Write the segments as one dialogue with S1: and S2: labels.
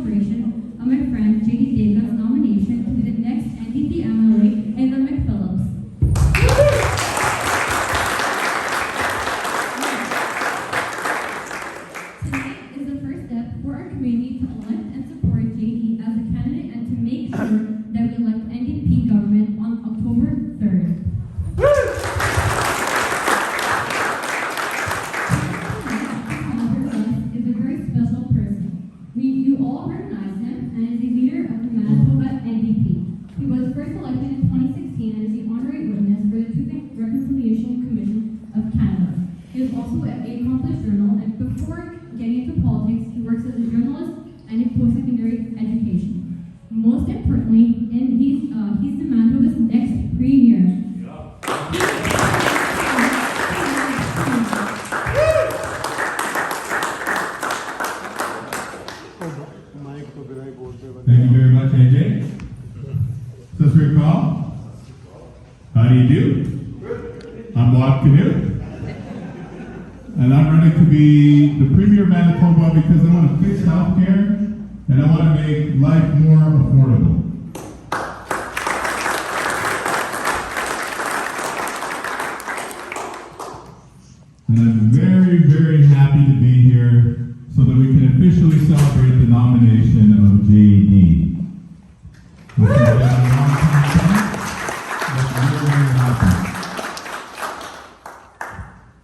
S1: celebration of my friend JD DEVGAN's nomination to be the next NDP MLA in the McPhilips. Tonight is the first step for our community to elect and support JD as a candidate and to make sure that we elect NDP government on October 3rd. You all recognize him and is the leader of the Manitoba NDP. He was first elected in 2016 and is the honorary witness for the Truth and Reconciliation Commission of Canada. He is also an accomplished journalist, and before getting into politics, he works as a journalist and in post-secondary education. Most importantly, he's the Manitoba's next premier.
S2: Thank you very much, AJ. Sister Call, how do you do? I'm Bob Canoe, and I'm running to be the Premier of Manitoba because I want to fix healthcare and I want to make life more affordable. And I'm very, very happy to be here so that we can officially celebrate the nomination of JD. Which has been a long time coming, but we're very happy.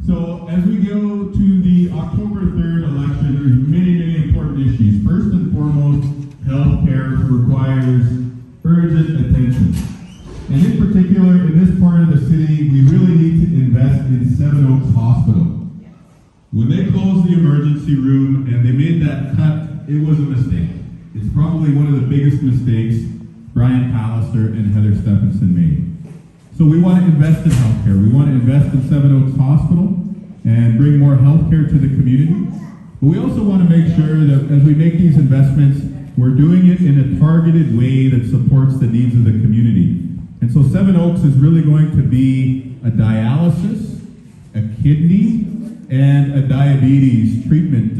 S2: So as we go to the October 3rd election, there's many, many important issues. First and foremost, healthcare requires urgent attention. And in particular, in this part of the city, we really need to invest in Seven Oaks Hospital. When they closed the emergency room and they made that cut, it was a mistake. It's probably one of the biggest mistakes Brian Pallister and Heather Stephenson made. So we want to invest in healthcare. We want to invest in Seven Oaks Hospital and bring more healthcare to the community. But we also want to make sure that as we make these investments, we're doing it in a targeted way that supports the needs of the community. And so Seven Oaks is really going to be a dialysis, a kidney, and a diabetes treatment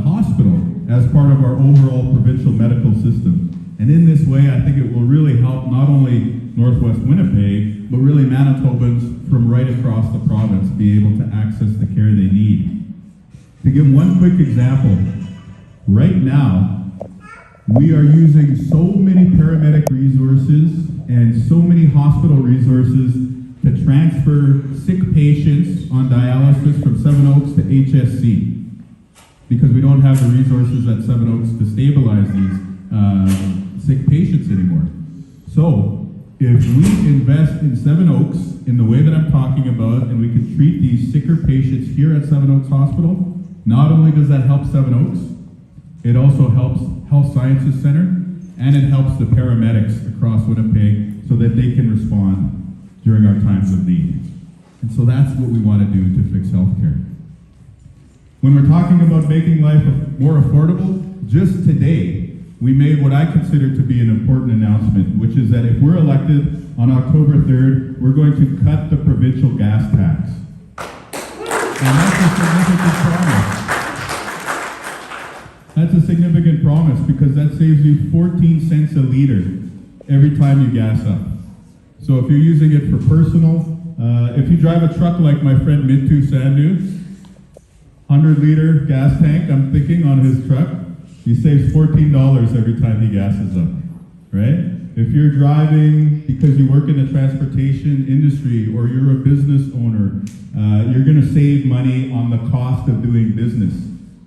S2: hospital as part of our overall provincial medical system. And in this way, I think it will really help not only Northwest Winnipeg, but really Manitobans from right across the province be able to access the care they need. To give one quick example, right now, we are using so many paramedic resources and so many hospital resources to transfer sick patients on dialysis from Seven Oaks to HSC because we don't have the resources at Seven Oaks to stabilize these sick patients anymore. So if we invest in Seven Oaks in the way that I'm talking about and we can treat these sicker patients here at Seven Oaks Hospital, not only does that help Seven Oaks, it also helps Health Sciences Center and it helps the paramedics across Winnipeg so that they can respond during our times of need. And so that's what we want to do to fix healthcare. When we're talking about making life more affordable, just today, we made what I consider to be an important announcement, which is that if we're elected on October 3rd, we're going to cut the provincial gas tax. And that's a significant promise. That's a significant promise because that saves you 14 cents a liter every time you gas up. So if you're using it for personal, if you drive a truck like my friend Mintu Sandhu, 100-liter gas tank, I'm thinking, on his truck, he saves $14 every time he gasses up, right? If you're driving because you work in the transportation industry or you're a business owner, you're going to save money on the cost of doing business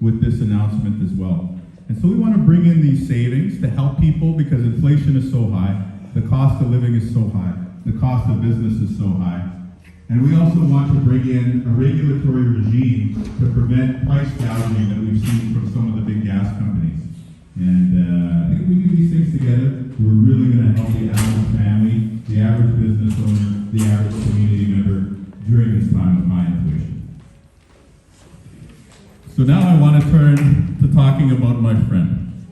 S2: with this announcement as well. And so we want to bring in these savings to help people because inflation is so high, the cost of living is so high, the cost of business is so high. And we also want to bring in a regulatory regime to prevent price gouging that we've seen from some of the big gas companies. And I think if we do these things together, we're really going to help the average family, the average business owner, the average community member during this time of high inflation. So now I want to turn to talking about my friend.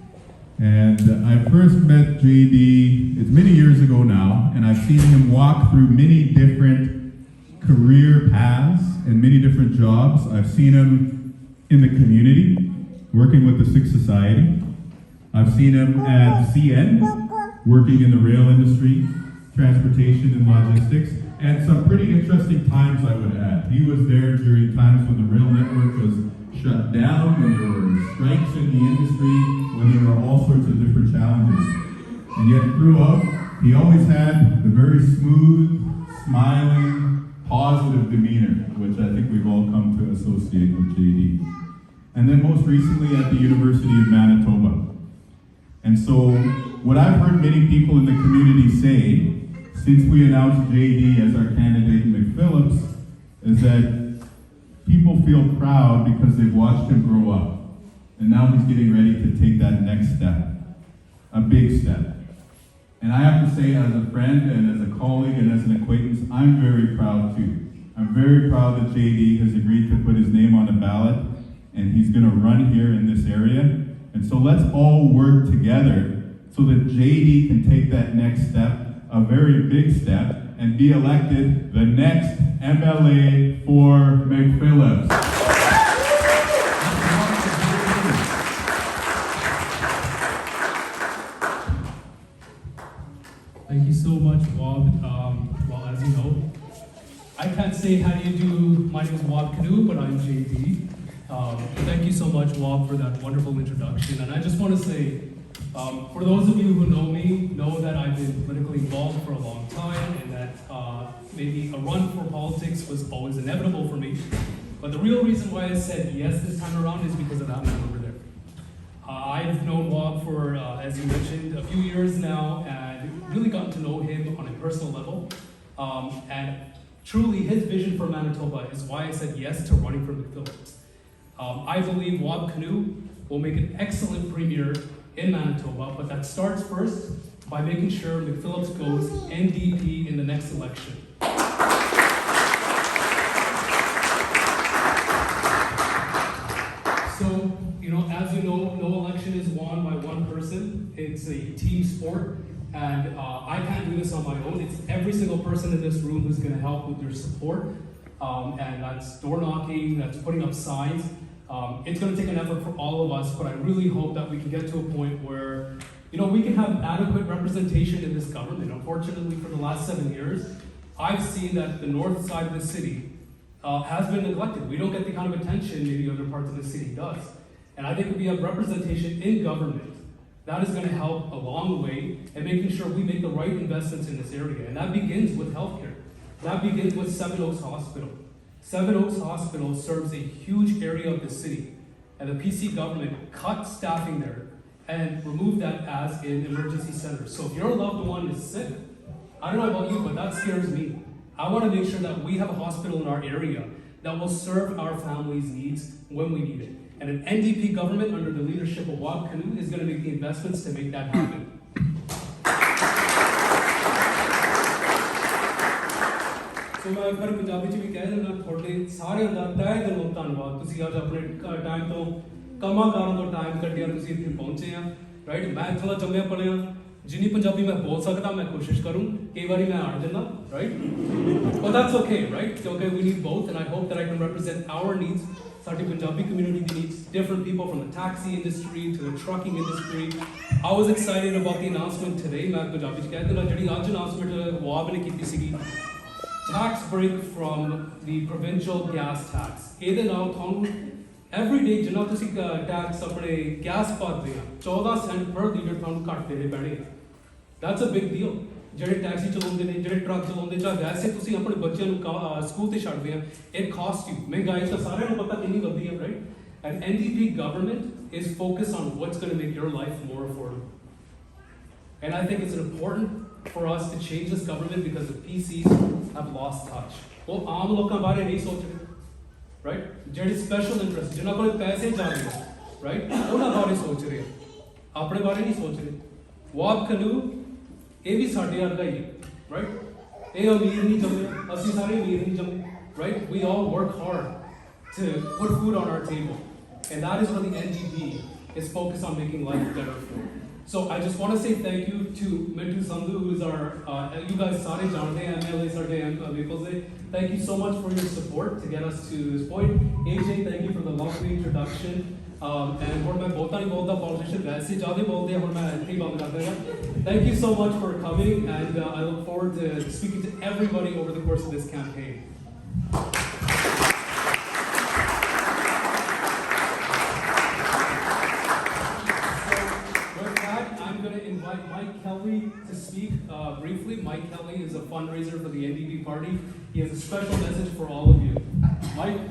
S2: And I first met JD, it's many years ago now, and I've seen him walk through many different career paths and many different jobs. I've seen him in the community, working with the Sikh Society. I've seen him at CN, working in the rail industry, transportation and logistics, and some pretty interesting times, I would add. He was there during times when the rail network was shut down, when there were strikes in the industry, when there were all sorts of different challenges. And yet throughout, he always had the very smooth, smiling, positive demeanor, which I think we've all come to associate with JD. And then most recently at the University of Manitoba. And so, what I've heard many people in the community say, since we announced JD as our candidate McPhilips, is that people feel proud because they've watched him grow up. And now he's getting ready to take that next step, a big step. And I have to say, as a friend and as a colleague and as an acquaintance, I'm very proud too. I'm very proud that JD has agreed to put his name on the ballot, and he's gonna run here in this area. And so let's all work together so that JD can take that next step, a very big step, and be elected the next MLA for McPhilips.
S3: Thank you so much, Wab. Well, as you know, I can't say how do you do, my name is Wab Canoe, but I'm JD. Thank you so much, Wab, for that wonderful introduction. And I just want to say, for those of you who know me, know that I've been politically involved for a long time, and that maybe a run for politics was always inevitable for me. But the real reason why I said yes this time around is because of that man over there. I've known Wab for, as you mentioned, a few years now, and really gotten to know him on a personal level. And truly, his vision for Manitoba is why I said yes to running for McPhilips. I believe Wab Canoe will make an excellent premier in Manitoba, but that starts first by making sure McPhilips goes NDP in the next election. So, as you know, no election is won by one person. It's a team sport, and I can't do this on my own. It's every single person in this room who's going to help with their support, and that's door knocking, that's putting up signs. It's going to take an effort for all of us, but I really hope that we can get to a point where, we can have adequate representation in this government. Unfortunately, for the last 7 years, I've seen that the north side of the city has been neglected. We don't get the kind of attention maybe other parts of the city does. And I think if we have representation in government, that is going to help a long way in making sure we make the right investments in this area. And that begins with healthcare. That begins with Seven Oaks Hospital. Seven Oaks Hospital serves a huge area of the city, and the PC government cut staffing there and removed that as an emergency center. So if your loved one is sick, I don't know about you, but that scares me. I want to make sure that we have a hospital in our area that will serve our families' needs when we need it. And an NDP government under the leadership of Wab Canoe is going to make the investments to make that happen. So मैं फिर पंजाबी च भी कह देना थोड़े सारे दा तहे दिलों धन्नवाद तुसी आज अपने टाइम तो कमा कारों तो टाइम कड्डिया तुसी इत्थे पहुंचे आ राइट मैं इत्थों दा जम्मिया पलिया जिन्नी पंजाबी मैं बोल सकदा मैं कोशिश करूं कई बारी मैं अड़ जांदा right but that's okay right okay we need both and I hope that I can represent our needs sari Punjabi community needs different people from the taxi industry to the trucking industry. I was excited about the announcement today मैं पंजाबी च कह देना जिहड़ी आज announcement Wahab ने कीती सीगी tax break from the provincial gas tax. ਇਹਦੇ ਨਾਲ ਤੁਹਾਨੂੰ every day ਜਿੰਨਾ ਤੁਸੀਂ ਟੈਕਸ ਆਪਣੇ ਗੈਸ ਭਰਦੇ ਆ 14 ਸੈਂਟ ਪਰ ਲੀਟਰ ਤੁਹਾਨੂੰ ਘੱਟ ਦੇਣੇ ਪੈਣੇ। That's a big deal. ਜਿਹੜੇ ਟੈਕਸੀ ਚਲਾਉਂਦੇ ਨੇ ਜਿਹੜੇ ਟਰੱਕ ਚਲਾਉਂਦੇ ਜਾਂ ਵੈਸੇ ਤੁਸੀਂ ਆਪਣੇ ਬੱਚਿਆਂ ਨੂੰ ਸਕੂਲ ਤੇ ਛੱਡਦੇ ਆ it costs you ਮਹਿੰਗਾਈ ਤਾਂ ਸਾਰਿਆਂ ਨੂੰ ਪਤਾ ਕਿੰਨੀ ਵੱਧਦੀ ਹੈ right and NDP government is focused on what's going to make your life more affordable and I think it's important for us to change this government because the PCs have lost touch. वो आम लोगों बारे नहीं सोच रहे, right? जेडे special interest, जिन्हों को पैसे जा रहे हैं, right? उन्हों बारे सोच रहे हैं, अपने बारे नहीं सोच रहे. Wab Canoe, ये भी साढ़े यार का ही, right? ये अमीर नहीं जमने, असली सारे अमीर नहीं जमने, right? We all work hard to put food on our table, and that is what the NDP is focused on making life better for. So I just want to say thank you to Mintu Sandhu, who is our, you guys Sare Jante, MLA Sarte, thank you so much for your support to get us to this point. AJ, thank you for the lovely introduction. And ਹੁਣ ਮੈਂ ਬਹੁਤਾ ਨਹੀਂ ਬੋਲਦਾ, politician ਵੈਸੇ ਜ਼ਿਆਦਾ ਬੋਲਦੇ ਆ, ਹੁਣ ਮੈਂ ਇੱਥੇ ਹੀ ਬੰਦ ਕਰ ਦੇਗਾ। Thank you so much for coming, and I look forward to speaking to everybody over the course of this campaign. I'm going to invite Mike Kelly to speak briefly. Mike Kelly is a fundraiser for the NDP party. He has a special message for all of you. Mike?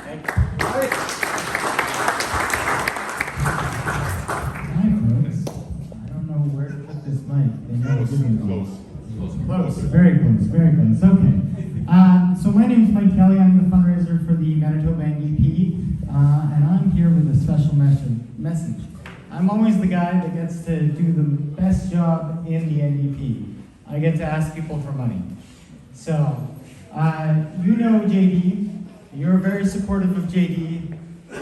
S4: Thank you. Hi, folks. I don't know where to put this mic. They never give me one. Close. Very close. Very close. Okay. So my name is Mike Kelly. I'm the fundraiser for the Manitoba NDP, and I'm here with a special message. I'm always the guy that gets to do the best job in the NDP. I get to ask people for money. So, you know JD. You're very supportive of JD,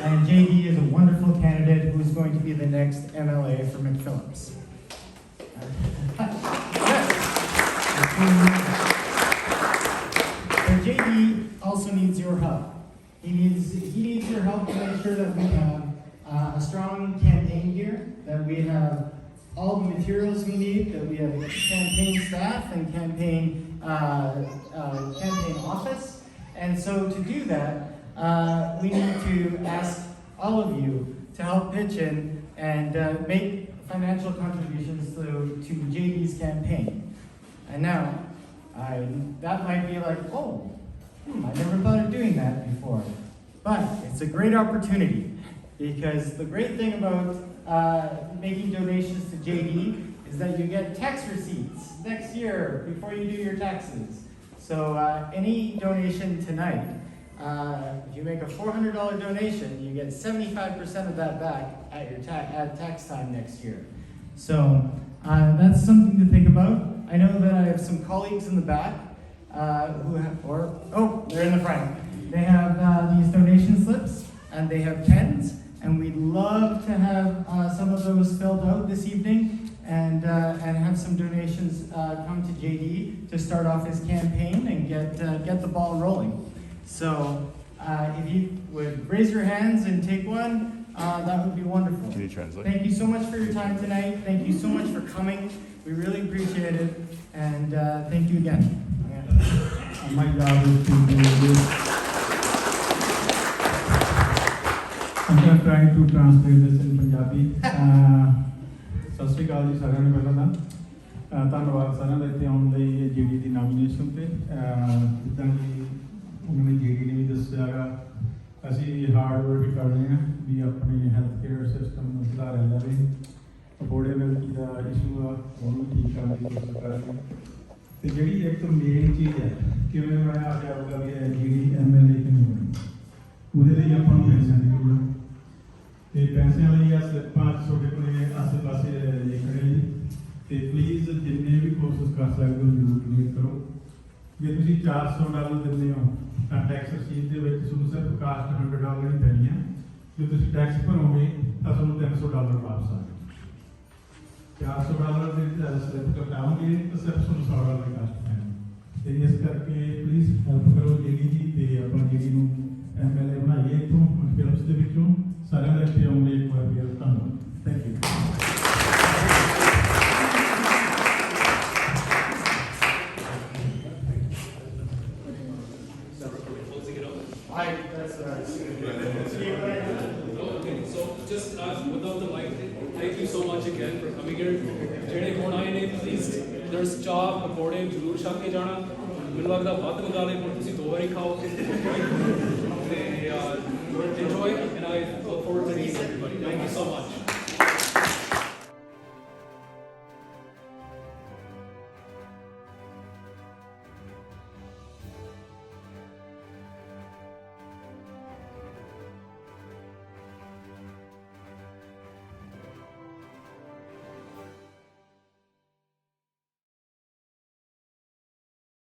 S4: and JD is a wonderful candidate who is going to be the next MLA for McPhilips. But JD also needs your help. He needs your help to make sure that we have a strong campaign gear, that we have all the materials we need, that we have campaign staff and campaign office. And so to do that, we need to ask all of you to help pitch in and make financial contributions to JD's campaign. And now, that might be like, oh, I never thought of doing that before. But it's a great opportunity, because the great thing about making donations to JD is that you get tax receipts next year before you do your taxes. So any donation tonight, if you make a $400 donation, you get 75% of that back at your tax time next year. So that's something to think about. I know that I have some colleagues in the back who have, they're in the front. They have these donation slips, and they have pens, and we'd love to have some of those filled out this evening, and have some donations come to JD to start off his campaign and get the ball rolling. So if you would raise your hands and take one, that would be wonderful.
S5: Can you translate?
S4: Thank you so much for your time tonight. Thank you so much for coming. We really appreciate it, and thank you again.
S6: My job is to do this. I'm trying to translate this in Punjabi. ਸਤਿ ਸ਼੍ਰੀ ਅਕਾਲ ਜੀ ਸਾਰਿਆਂ ਨੂੰ ਪਹਿਲਾਂ ਤਾਂ ਧੰਨਵਾਦ ਸਾਰਿਆਂ ਦਾ ਇੱਥੇ ਆਉਣ ਲਈ ਜੀਡੀ ਦੀ ਨੋਮੀਨੇਸ਼ਨ ਤੇ ਜਿੱਦਾਂ ਕਿ ਉਹਨਾਂ ਨੇ ਜੀਡੀ ਨੇ ਵੀ ਦੱਸਿਆ ਗਾ ਅਸੀਂ ਹਾਰਡ ਵਰਕ ਕਰ ਰਹੇ ਹਾਂ ਵੀ ਆਪਣੇ ਹੈਲਥ ਕੇਅਰ ਸਿਸਟਮ ਨੂੰ ਸੁਧਾਰਿਆ ਜਾਵੇ ਅਫੋਰਡੇਬਿਲਟੀ ਦਾ ਇਸ਼ੂ ਆ ਉਹਨੂੰ ਠੀਕ ਕਰਨ ਦੀ ਕੋਸ਼ਿਸ਼ ਕਰ ਰਹੇ ਹਾਂ ਤੇ ਜਿਹੜੀ ਇੱਕ ਮੇਨ ਚੀਜ਼ ਹੈ ਕਿਵੇਂ ਬਣਾਇਆ ਜਾਊਗਾ ਵੀ ਜੀਡੀ ਐਮਐਲਏ ਕਿਵੇਂ ਬਣੇ ਉਹਦੇ ਲਈ ਆਪਾਂ ਨੂੰ ਪੈਸਿਆਂ ਦੀ ਲੋੜ ਹੈ ਤੇ ਪੈਸਿਆਂ ਲਈ ਆ ਸਲਿੱਪਾਂ ਤੁਹਾਡੇ ਕੋਲ ਆਸੇ ਪਾਸੇ ਲਿਖ ਰਹੇ ਜੀ ਤੇ ਪਲੀਜ਼ ਜਿੰਨੇ ਵੀ ਕੋਸ਼ਿਸ਼ ਕਰ ਸਕਦੇ ਹੋ ਜ਼ਰੂਰ ਡੋਨੇਟ ਕਰੋ ਜੇ ਤੁਸੀਂ $400 ਦਿੰਦੇ ਹੋ ਤਾਂ ਟੈਕਸ ਰਸੀਦ ਦੇ ਵਿੱਚ ਤੁਹਾਨੂੰ ਸਿਰਫ ਕਾਸਟ $100 ਹੀ ਪੈਣੀ ਹੈ ਜੇ ਤੁਸੀਂ ਟੈਕਸ ਭਰੋਗੇ ਤਾਂ ਤੁਹਾਨੂੰ $300 ਵਾਪਸ ਆ $400 ਦੇ ਸਲਿੱਪ ਕਟਾਓਗੇ ਤਾਂ ਸਿਰਫ ਤੁਹਾਨੂੰ $100 ਕਾਸਟ ਪੈਣੀ ਤੇ ਇਸ ਕਰਕੇ ਪਲੀਜ਼ ਹੈਲਪ ਕਰੋ ਜਿਹੜੀ ਜੀ ਤੇ ਆਪਾਂ ਜਿਹੜੀ ਨੂੰ ਐਮਐਲਏ ਬਣਾਈਏ ਇੱਥੋਂ McPhilips ਦੇ ਵਿੱਚੋਂ ਸਾਰਿਆਂ ਦਾ ਇੱਥੇ ਆਉਣ ਲਈ ਇੱਕ ਵਾਰ ਫਿਰ ਧੰਨਵਾਦ thank you
S3: Okay, so just without the mic, thank you so much again for coming here. ਜਿਹੜੇ ਹੁਣ ਆਏ ਨੇ ਪਲੀਜ਼ there's ਚਾਹ ਪਕੌੜੇ ਜ਼ਰੂਰ ਛਕ ਕੇ ਜਾਣਾ ਮੈਨੂੰ ਲੱਗਦਾ ਵੱਧ ਮੰਗਾ ਲਏ ਹੁਣ ਤੁਸੀਂ 2 ਵਾਰੀ ਖਾਓਗੇ